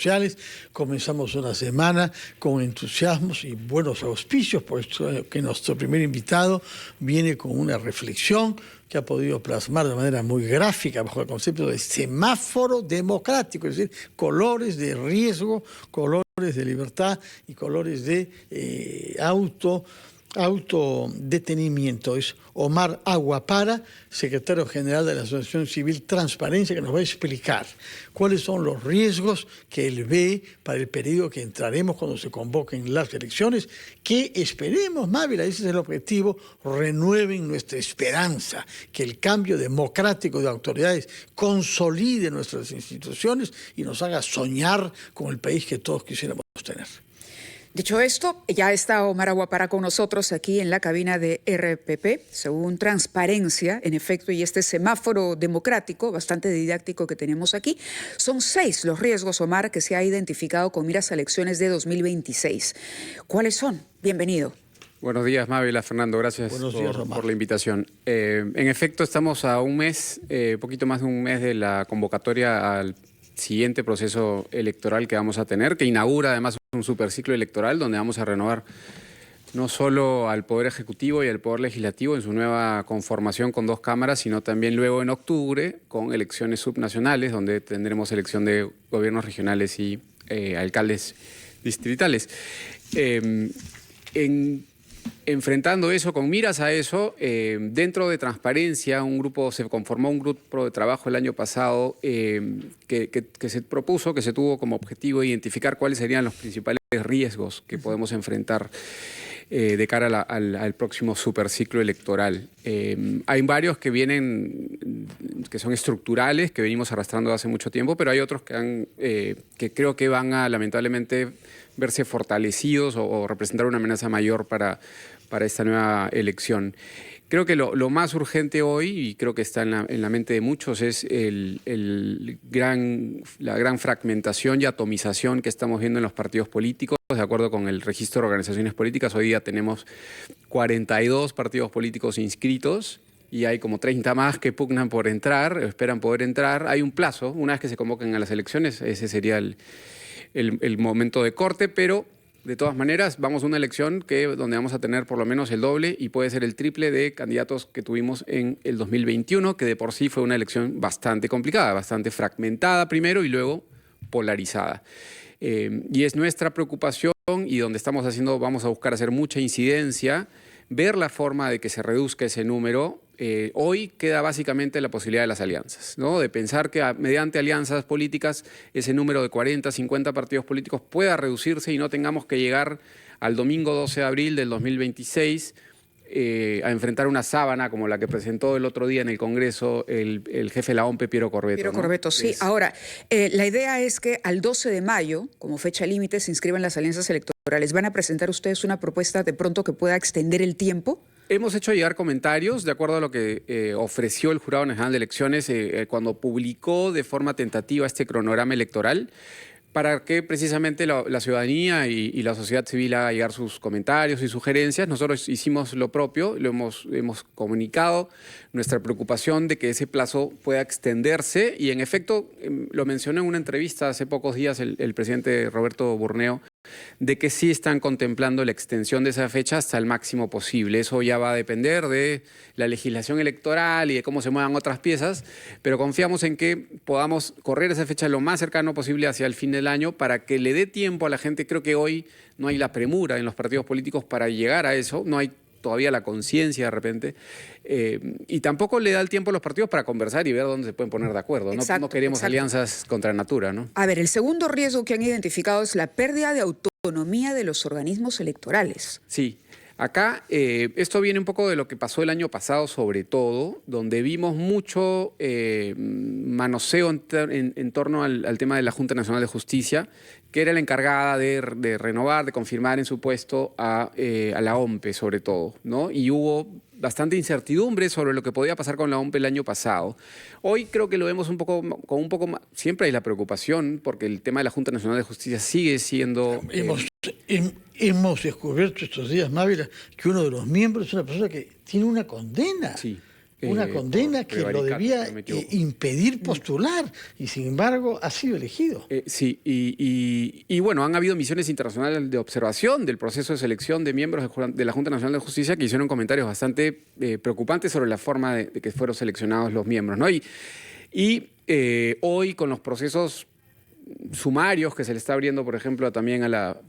sociales. Comenzamos una semana con entusiasmos y buenos auspicios, por eso que nuestro primer invitado viene con una reflexión que ha podido plasmar de manera muy gráfica bajo el concepto de semáforo democrático, es decir, colores de riesgo, colores de libertad y colores de autodetenimiento. Es Omar Aguapara, secretario general de la Asociación Civil Transparencia, que nos va a explicar cuáles son los riesgos que él ve para el periodo que entraremos cuando se convoquen las elecciones, que esperemos, Mávila, ese es el objetivo, renueven nuestra esperanza, que el cambio democrático de autoridades consolide nuestras instituciones y nos haga soñar con el país que todos quisiéramos tener. Dicho esto, ya está Omar Aguapara con nosotros aquí en la cabina de RPP, según Transparencia, en efecto, y este semáforo democrático, bastante didáctico que tenemos aquí. Son 6 los riesgos, Omar, que se ha identificado con miras a elecciones de 2026. ¿Cuáles son? Bienvenido. Buenos días, Mávila, Fernando, gracias por la invitación. En efecto, estamos a un mes, poquito más de un mes de la convocatoria al siguiente proceso electoral que vamos a tener, que inaugura además un superciclo electoral donde vamos a renovar no solo al Poder Ejecutivo y al Poder Legislativo en su nueva conformación con 2 cámaras, sino también luego en octubre con elecciones subnacionales, donde tendremos elección de gobiernos regionales y alcaldes distritales. Enfrentando eso, con miras a eso, dentro de Transparencia, se conformó un grupo de trabajo el año pasado que se propuso, que se tuvo como objetivo identificar cuáles serían los principales riesgos que podemos enfrentar de cara al próximo superciclo electoral. Hay varios que son estructurales, que venimos arrastrando hace mucho tiempo, pero hay otros que creo que van a lamentablemente verse fortalecidos o representar una amenaza mayor para esta nueva elección. Creo que lo más urgente hoy, y creo que está en la mente de muchos, es la gran fragmentación y atomización que estamos viendo en los partidos políticos. De acuerdo con el registro de organizaciones políticas, hoy día tenemos 42 partidos políticos inscritos y hay como 30 más que pugnan por entrar, esperan poder entrar. Hay un plazo, una vez que se convoquen a las elecciones, ese sería el momento de corte, pero de todas maneras vamos a una elección donde vamos a tener por lo menos el doble y puede ser el triple de candidatos que tuvimos en el 2021, que de por sí fue una elección bastante complicada, bastante fragmentada primero y luego polarizada. Y es nuestra preocupación y donde vamos a buscar hacer mucha incidencia, ver la forma de que se reduzca ese número. Hoy queda básicamente la posibilidad de las alianzas, ¿no? De pensar que mediante alianzas políticas ese número de 40, 50 partidos políticos pueda reducirse y no tengamos que llegar al domingo 12 de abril del 2026 a enfrentar una sábana como la que presentó el otro día en el Congreso el jefe de la OMP, Piero Corbeto. Piero Corbeto, sí. Ahora, la idea es que al 12 de mayo, como fecha límite, se inscriban las alianzas electorales. ¿Van a presentar ustedes una propuesta de pronto que pueda extender el tiempo? Hemos hecho llegar comentarios de acuerdo a lo que ofreció el Jurado Nacional de Elecciones cuando publicó de forma tentativa este cronograma electoral, para que precisamente la ciudadanía y la sociedad civil haga llegar sus comentarios y sugerencias. Nosotros hicimos lo propio, hemos comunicado nuestra preocupación de que ese plazo pueda extenderse y en efecto, lo mencionó en una entrevista hace pocos días el presidente Roberto Burneo, de que sí están contemplando la extensión de esa fecha hasta el máximo posible. Eso ya va a depender de la legislación electoral y de cómo se muevan otras piezas, pero confiamos en que podamos correr esa fecha lo más cercano posible hacia el fin del año para que le dé tiempo a la gente. Creo que hoy no hay la premura en los partidos políticos para llegar a eso, no hay todavía la conciencia de repente, y tampoco le da el tiempo a los partidos para conversar y ver dónde se pueden poner de acuerdo. Exacto, no queremos alianzas contra natura, ¿no? A ver, el segundo riesgo que han identificado es la pérdida de autonomía de los organismos electorales. Sí. Acá esto viene un poco de lo que pasó el año pasado, sobre todo, donde vimos mucho manoseo en torno al tema de la Junta Nacional de Justicia, que era la encargada de renovar, de confirmar en su puesto a la OMP, sobre todo, ¿no? Y hubo bastante incertidumbre sobre lo que podía pasar con la OMP el año pasado. Hoy creo que lo vemos con un poco más. Siempre hay la preocupación, porque el tema de la Junta Nacional de Justicia sigue siendo... Hemos descubierto estos días, Mávila, que uno de los miembros es una persona que tiene una condena. Sí. Una condena que lo debía impedir postular y sin embargo ha sido elegido. Sí, y bueno, han habido misiones internacionales de observación del proceso de selección de miembros de la Junta Nacional de Justicia que hicieron comentarios bastante preocupantes sobre la forma de que fueron seleccionados los miembros, ¿no? Hoy con los procesos sumarios que se le está abriendo, por ejemplo, también a la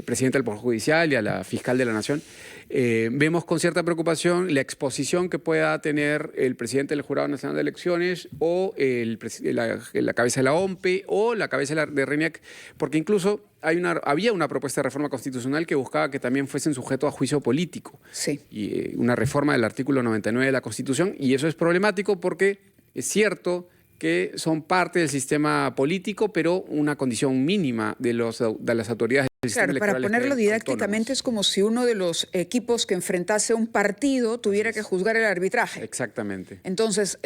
presidenta del Poder Judicial y a la fiscal de la Nación, vemos con cierta preocupación la exposición que pueda tener el presidente del Jurado Nacional de Elecciones o la cabeza de la OMPE o la cabeza de RENIEC, porque incluso había una propuesta de reforma constitucional que buscaba que también fuesen sujetos a juicio político. Sí. Y una reforma del artículo 99 de la Constitución, y eso es problemático porque es cierto que son parte del sistema político, pero una condición mínima de las autoridades del sistema electoral. Para ponerlo didácticamente, es como si uno de los equipos que enfrentase un partido tuviera que juzgar el arbitraje. Exactamente. Entonces,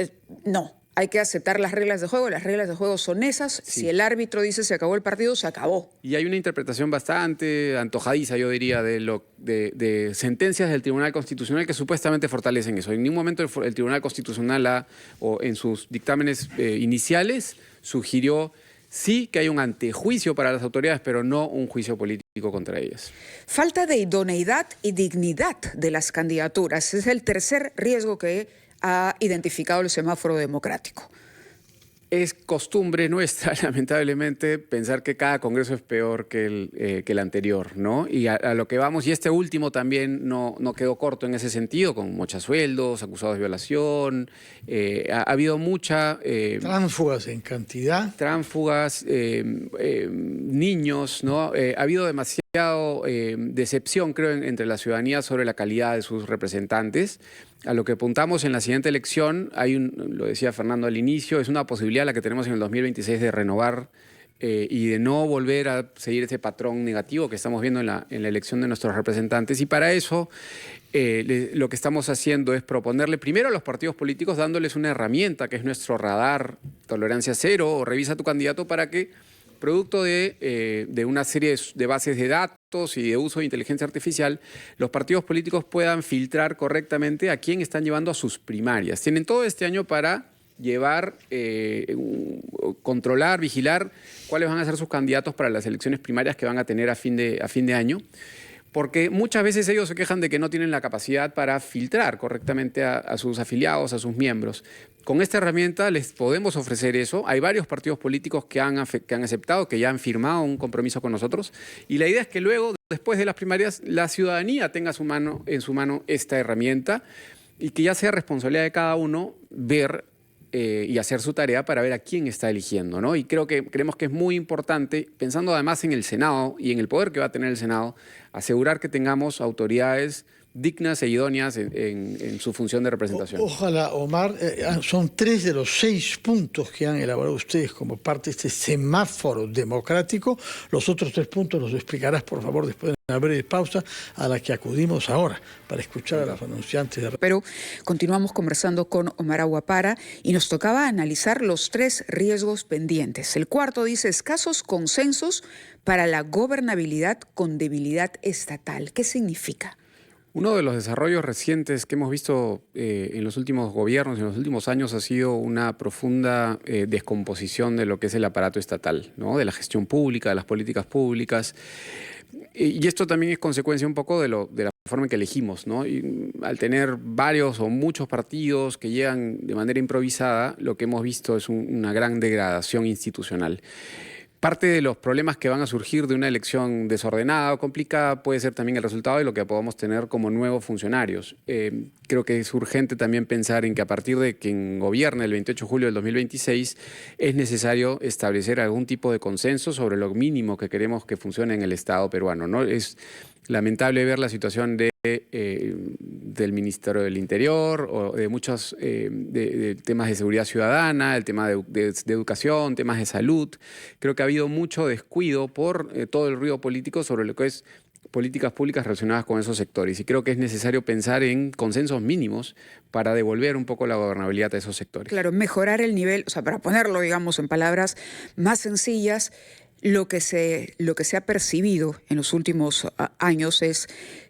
no. Hay que aceptar las reglas de juego. Las reglas de juego son esas. Sí. Si el árbitro dice se acabó el partido, se acabó. Y hay una interpretación bastante antojadiza, yo diría, de sentencias del Tribunal Constitucional que supuestamente fortalecen eso. En ningún momento el Tribunal Constitucional o en sus dictámenes iniciales sugirió sí que hay un antejuicio para las autoridades, pero no un juicio político contra ellas. Falta de idoneidad y dignidad de las candidaturas. Es el tercer riesgo que ha identificado el semáforo democrático. Es costumbre nuestra, lamentablemente, pensar que cada congreso es peor que el anterior, ¿no? Y a lo que vamos, y este último también no quedó corto en ese sentido, con mochasueldos, acusados de violación. Ha habido mucha... tránsfugas en cantidad. Tránsfugas, niños, ¿no? Ha habido demasiado decepción, creo, entre la ciudadanía sobre la calidad de sus representantes. A lo que apuntamos en la siguiente elección, lo decía Fernando al inicio, es una posibilidad la que tenemos en el 2026 de renovar y de no volver a seguir ese patrón negativo que estamos viendo en la elección de nuestros representantes. Y para eso lo que estamos haciendo es proponerle primero a los partidos políticos dándoles una herramienta que es nuestro radar Tolerancia Cero o Revisa tu candidato para que, producto de una serie de bases de datos y de uso de inteligencia artificial, los partidos políticos puedan filtrar correctamente a quién están llevando a sus primarias. Tienen todo este año para llevar, controlar, vigilar cuáles van a ser sus candidatos para las elecciones primarias que van a tener a fin de año. Porque muchas veces ellos se quejan de que no tienen la capacidad para filtrar correctamente a sus afiliados, a sus miembros. Con esta herramienta les podemos ofrecer eso. Hay varios partidos políticos que han aceptado, que ya han firmado un compromiso con nosotros. Y la idea es que luego, después de las primarias, la ciudadanía tenga en su mano esta herramienta y que ya sea responsabilidad de cada uno ver y hacer su tarea para ver a quién está eligiendo, ¿no? Y creemos que es muy importante, pensando además en el Senado y en el poder que va a tener el Senado, asegurar que tengamos autoridades dignas e idóneas en su función de representación. Ojalá, Omar, son 3 de los 6 puntos que han elaborado ustedes como parte de este semáforo democrático. Los otros 3 puntos los explicarás, por favor, después de una breve pausa a la que acudimos ahora para escuchar a los anunciantes. Pero continuamos conversando con Omar Aguapara y nos tocaba analizar los 3 riesgos pendientes. El cuarto dice escasos consensos para la gobernabilidad con debilidad estatal. ¿Qué significa? Uno de los desarrollos recientes que hemos visto en los últimos gobiernos, en los últimos años, ha sido una profunda descomposición de lo que es el aparato estatal, ¿no? De la gestión pública, de las políticas públicas. Y esto también es consecuencia un poco de la forma en que elegimos, ¿no? Y al tener varios o muchos partidos que llegan de manera improvisada, lo que hemos visto es una gran degradación institucional. Parte de los problemas que van a surgir de una elección desordenada o complicada puede ser también el resultado de lo que podamos tener como nuevos funcionarios. Creo que es urgente también pensar en que a partir de quien gobierne el 28 de julio del 2026 es necesario establecer algún tipo de consenso sobre lo mínimo que queremos que funcione en el Estado peruano, ¿no? Es lamentable ver la situación del Ministerio del Interior o de muchos de temas de seguridad ciudadana, el tema de educación, temas de salud. Creo que ha habido mucho descuido por todo el ruido político sobre lo que es políticas públicas relacionadas con esos sectores. Y creo que es necesario pensar en consensos mínimos para devolver un poco la gobernabilidad a esos sectores. Claro, mejorar el nivel, o sea, para ponerlo, digamos, en palabras más sencillas, lo que se ha percibido en los últimos años es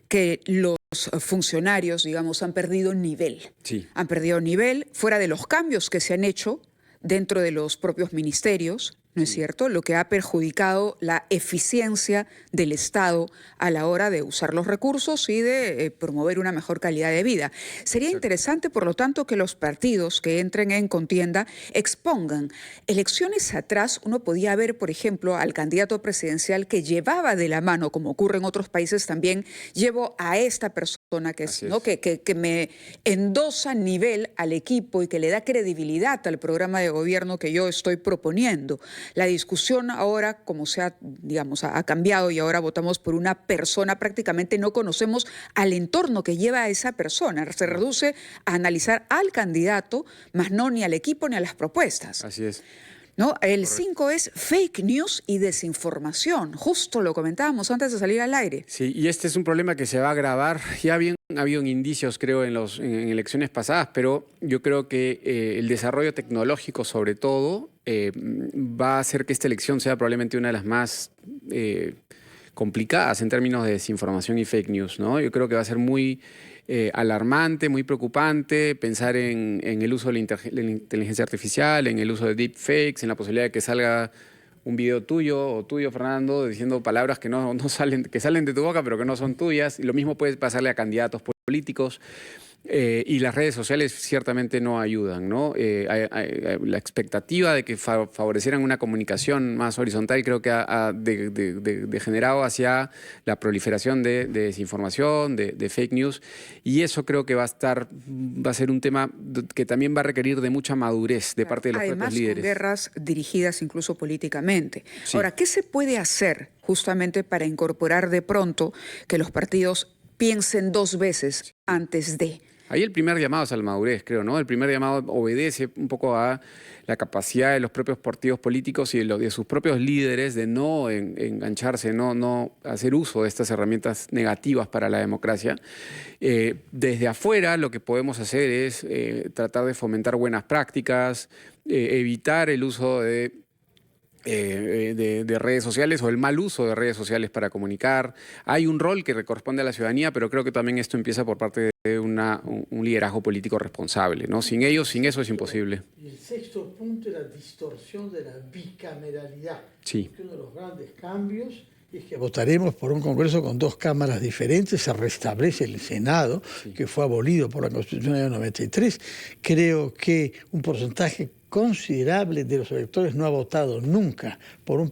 que los funcionarios, digamos, han perdido nivel. Sí. Han perdido nivel fuera de los cambios que se han hecho dentro de los propios ministerios, ¿no es cierto? Lo que ha perjudicado la eficiencia del Estado a la hora de usar los recursos y de promover una mejor calidad de vida. Sería interesante, por lo tanto, que los partidos que entren en contienda expongan. Elecciones atrás uno podía ver, por ejemplo, al candidato presidencial que llevaba de la mano, como ocurre en otros países también, llevo a esta persona que, ¿no? que me endosa nivel al equipo y que le da credibilidad al programa de gobierno que yo estoy proponiendo. La discusión ahora, como se ha, digamos, ha cambiado y ahora votamos por una persona, prácticamente no conocemos al entorno que lleva a esa persona. Se reduce a analizar al candidato, más no ni al equipo ni a las propuestas. Así es. ¿No? El 5 es fake news y desinformación. Justo lo comentábamos antes de salir al aire. Sí, y este es un problema que se va a agravar. Ya habían habido indicios, creo, en elecciones pasadas, pero yo creo que el desarrollo tecnológico, sobre todo, va a hacer que esta elección sea probablemente una de las más complicadas en términos de desinformación y fake news, ¿no? Yo creo que va a ser muy alarmante, muy preocupante pensar en el uso de la inteligencia artificial, en el uso de deepfakes, en la posibilidad de que salga un video tuyo o tuyo, Fernando, diciendo palabras que no salen, que salen de tu boca pero que no son tuyas. Y lo mismo puede pasarle a candidatos políticos. Y las redes sociales ciertamente no ayudan, ¿no? La expectativa de que favorecieran una comunicación más horizontal creo que ha degenerado hacia la proliferación de desinformación, de fake news, y eso creo que va a ser un tema que también va a requerir de mucha madurez de parte de los propios líderes. Además, con guerras dirigidas incluso políticamente. Sí. Ahora, ¿qué se puede hacer justamente para incorporar de pronto que los partidos piensen dos veces antes de? Ahí el primer llamado es a la madurez, creo, ¿no? El primer llamado obedece un poco a la capacidad de los propios partidos políticos y de sus propios líderes de no engancharse, no hacer uso de estas herramientas negativas para la democracia. Desde afuera lo que podemos hacer es tratar de fomentar buenas prácticas, evitar el uso de redes sociales o el mal uso de redes sociales para comunicar. Hay un rol que corresponde a la ciudadanía, pero creo que también esto empieza por parte de un liderazgo político responsable, ¿no? Sin ellos, sin eso es imposible. Y el sexto punto es la distorsión de la bicameralidad. Sí. Uno de los grandes cambios es que votaremos por un Congreso con dos cámaras diferentes, se restablece el Senado, sí, que fue abolido por la Constitución del año 93. Creo que un porcentaje considerable de los electores no ha votado nunca por un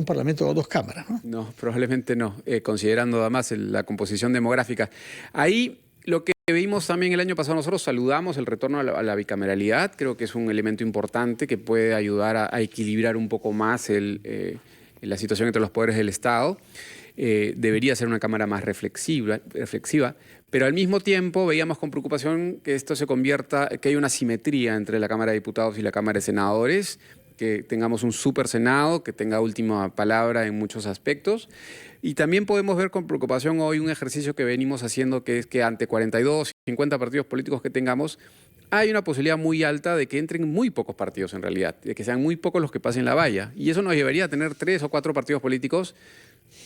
parlamento con dos cámaras, ¿no? No, probablemente no, considerando además la composición demográfica. Ahí lo que vimos también el año pasado, nosotros saludamos el retorno a la bicameralidad, creo que es un elemento importante que puede ayudar a equilibrar un poco más la situación entre los poderes del Estado. Debería ser una Cámara más reflexiva, pero al mismo tiempo veíamos con preocupación que esto se convierta, que hay una simetría entre la Cámara de Diputados y la Cámara de Senadores, que tengamos un super Senado, que tenga última palabra en muchos aspectos. Y también podemos ver con preocupación hoy un ejercicio que venimos haciendo, que es que ante 42, 50 partidos políticos que tengamos, hay una posibilidad muy alta de que entren muy pocos partidos en realidad, de que sean muy pocos los que pasen la valla. Y eso nos llevaría a tener 3 o 4 partidos políticos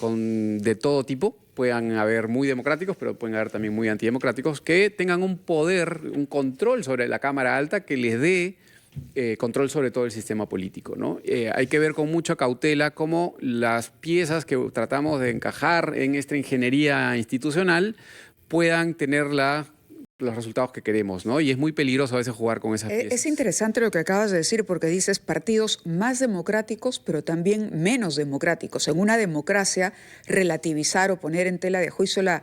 de todo tipo. Puedan haber muy democráticos, pero pueden haber también muy antidemocráticos, que tengan un poder, un control sobre la Cámara Alta que les dé control sobre todo el sistema político, ¿no? Hay que ver con mucha cautela cómo las piezas que tratamos de encajar en esta ingeniería institucional puedan tener los resultados que queremos, ¿no? Y es muy peligroso a veces jugar con esas piezas. Es interesante lo que acabas de decir, porque dices partidos más democráticos, pero también menos democráticos. En una democracia, relativizar o poner en tela de juicio la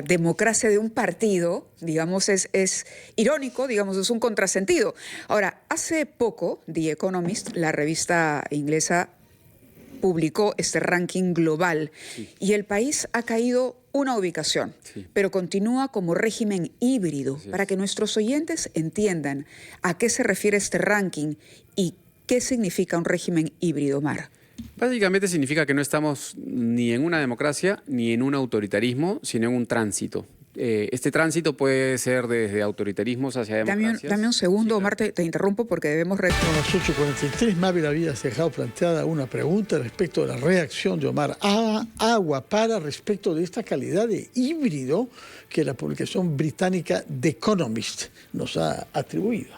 democracia de un partido, digamos, es irónico, digamos, es un contrasentido. Ahora, hace poco, The Economist, la revista inglesa, publicó este ranking global, sí, y el país ha caído una ubicación, sí, pero continúa como régimen híbrido. Sí, para que nuestros oyentes entiendan a qué se refiere este ranking y qué significa un régimen híbrido, Mar. Básicamente significa que no estamos ni en una democracia ni en un autoritarismo, sino en un tránsito. Este tránsito puede ser desde autoritarismos hacia democracias. Dame un segundo, Omar, te interrumpo porque debemos... A las 8:43, Mávila había dejado planteada una pregunta respecto de la reacción de Omar Aguapara respecto de esta calidad de híbrido que la publicación británica The Economist nos ha atribuido.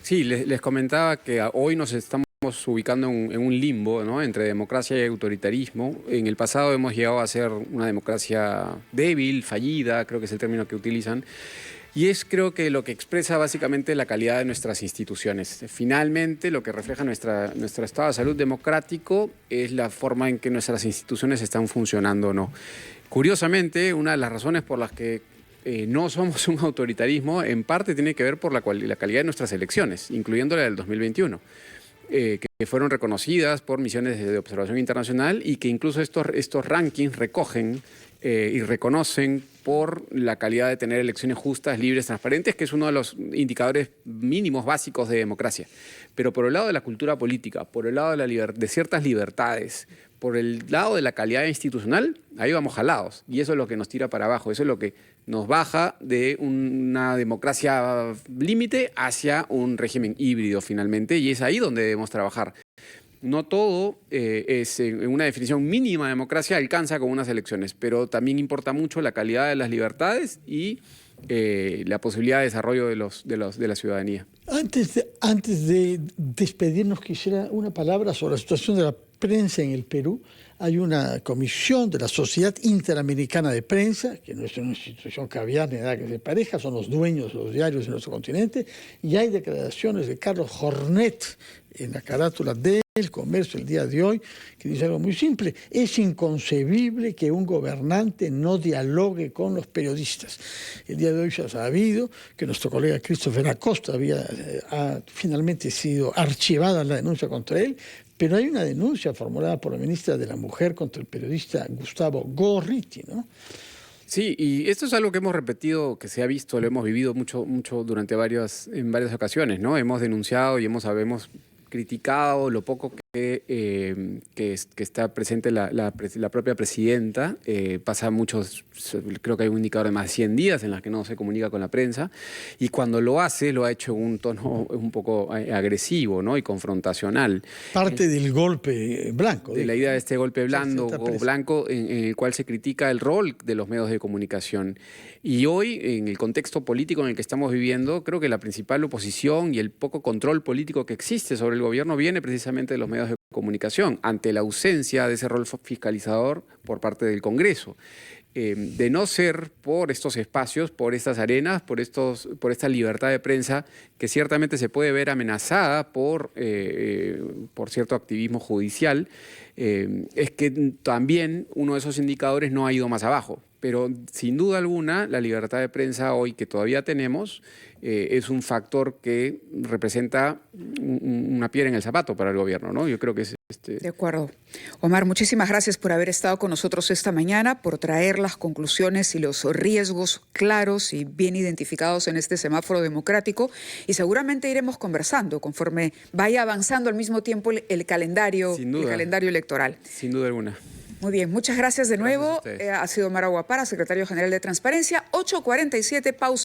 Sí, les comentaba que hoy nos estamos ubicando en un limbo, ¿no?, entre democracia y autoritarismo. En el pasado hemos llegado a ser una democracia débil, fallida, creo que es el término que utilizan, y es, creo que, lo que expresa básicamente la calidad de nuestras instituciones. Finalmente, lo que refleja nuestro estado de salud democrático es la forma en que nuestras instituciones están funcionando o no. Curiosamente, una de las razones por las que no somos un autoritarismo, en parte tiene que ver por la calidad de nuestras elecciones, incluyendo la del 2021. Que fueron reconocidas por misiones de observación internacional y que incluso estos rankings recogen y reconocen por la calidad de tener elecciones justas, libres, transparentes, que es uno de los indicadores mínimos básicos de democracia. Pero por el lado de la cultura política, por el lado de ciertas libertades, por el lado de la calidad institucional, ahí vamos jalados. Y eso es lo que nos tira para abajo, eso es lo que nos baja de una democracia límite hacia un régimen híbrido finalmente, y es ahí donde debemos trabajar. No todo es en una definición mínima de democracia alcanza con unas elecciones, pero también importa mucho la calidad de las libertades y la posibilidad de desarrollo de la ciudadanía. Antes de despedirnos, quisiera una palabra sobre la situación de la prensa en el Perú. Hay una comisión de la Sociedad Interamericana de Prensa, que no es una institución caviar ni nada que se pareja, son los dueños de los diarios de nuestro continente, y hay declaraciones de Carlos Jornet en la carátula del Comercio el día de hoy, que dice algo muy simple: es inconcebible que un gobernante no dialogue con los periodistas. El día de hoy se ha sabido que nuestro colega Christopher Acosta ha finalmente sido archivada la denuncia contra él, pero hay una denuncia formulada por la ministra de la Mujer contra el periodista Gustavo Gorriti, ¿no? Sí, y esto es algo que hemos repetido, que se ha visto, lo hemos vivido mucho durante en varias ocasiones, ¿no? Hemos denunciado y hemos criticado lo poco que está presente la propia presidenta. Pasa creo que hay un indicador de más de 100 días en los que no se comunica con la prensa, y cuando lo hace, lo ha hecho en un tono un poco agresivo, ¿no?, y confrontacional. Parte del golpe blanco. De la idea de este golpe blanco en el cual se critica el rol de los medios de comunicación. Y hoy, en el contexto político en el que estamos viviendo, creo que la principal oposición y el poco control político que existe sobre el gobierno viene precisamente de los medios de comunicación, ante la ausencia de ese rol fiscalizador por parte del Congreso. De no ser por estos espacios, por estas arenas, por esta libertad de prensa, que ciertamente se puede ver amenazada por cierto activismo judicial, es que también uno de esos indicadores no ha ido más abajo. Pero sin duda alguna, la libertad de prensa hoy que todavía tenemos es un factor que representa una piedra en el zapato para el gobierno, ¿no? Yo creo que es... De acuerdo. Omar, muchísimas gracias por haber estado con nosotros esta mañana, por traer las conclusiones y los riesgos claros y bien identificados en este semáforo democrático, y seguramente iremos conversando conforme vaya avanzando al mismo tiempo el calendario electoral. Sin duda alguna. Muy bien, muchas gracias de nuevo. Ha sido Omar Aguapara, secretario general de Transparencia. 8:47, pausa.